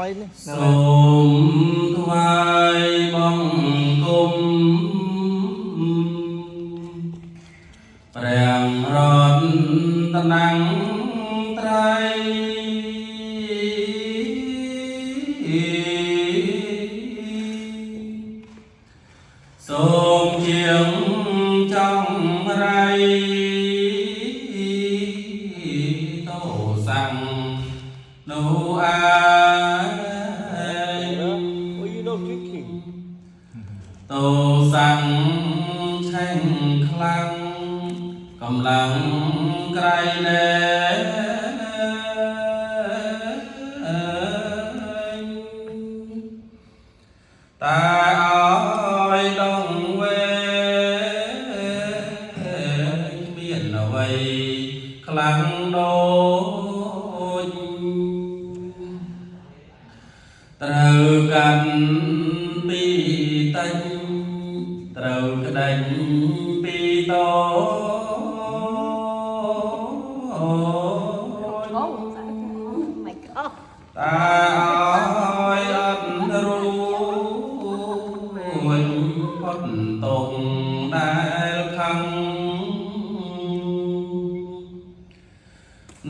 សូមថ្វាយបង្គំព្រះរតនត្រ័យសូមជាងចង់រៃតោសាំងនោះតោសាំងឆេងខ្លាំងកម្លាំងក្រៃលែតែឲ្យដងវេមានអ្វីខ្លាំងដូចត្រូវកាន់ពីតិចត្រូវក្តេញពីតោតែឲ្យអត់រួចផុតតុងដែលខំ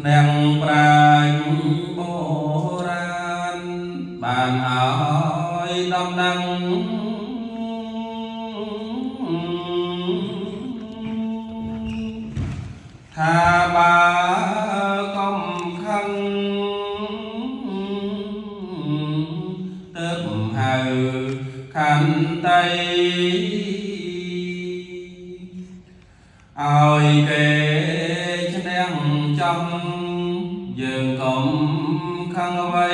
អ្នកប្រាជ្ញបុរាណបានឲ្យដំណឹងថាបើកំខឹងទឹកហៅខន្តីឲ្យគេឈ្នះចំយើងកុំខឹងអ្វី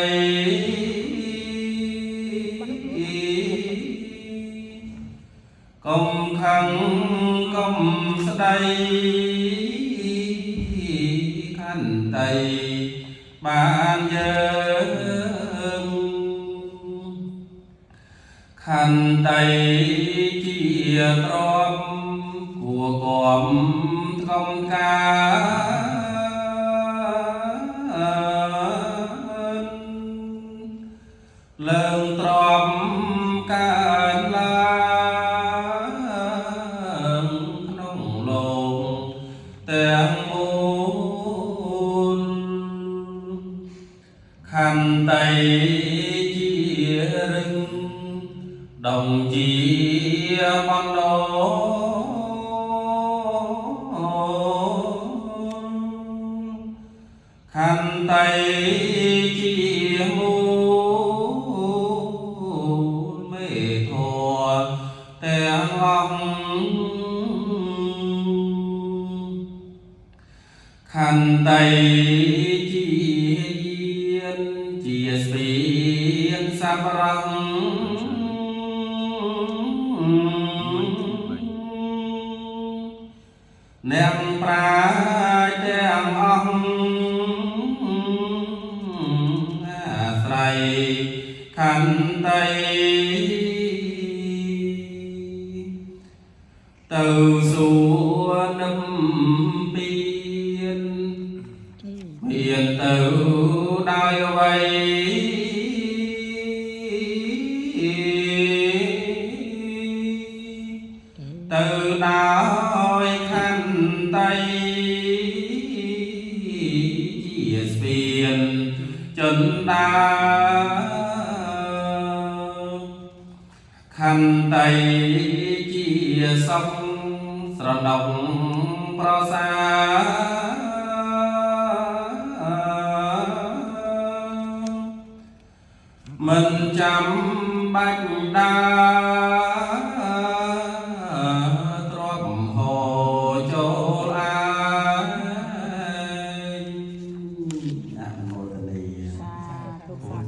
កុំខឹងកុំស្ដីខន្តីបានយើងខន្តីជាទ្រព្យគួរគំធំការលើងទ្រព្យកើតឡើងក្នុងលោកទាំងមូលខន្តីជារឹងដងជាបណ្ដោខន្តីជាមូលមេធម៌ទាំងអង្គខន្តីជាយានជាស្ពានសប្បុរសអ្នកប្រាជ្ញទាំងអង្គអាស្រ័យខន្តីទៅសួរនឹមពៀនមានទៅដោយអ្វីទៅដោយខន្តីជាស្ពានចន្ទាខន្តីជាសុខស្រណុកប្រសាមិនចាំបាច់ដា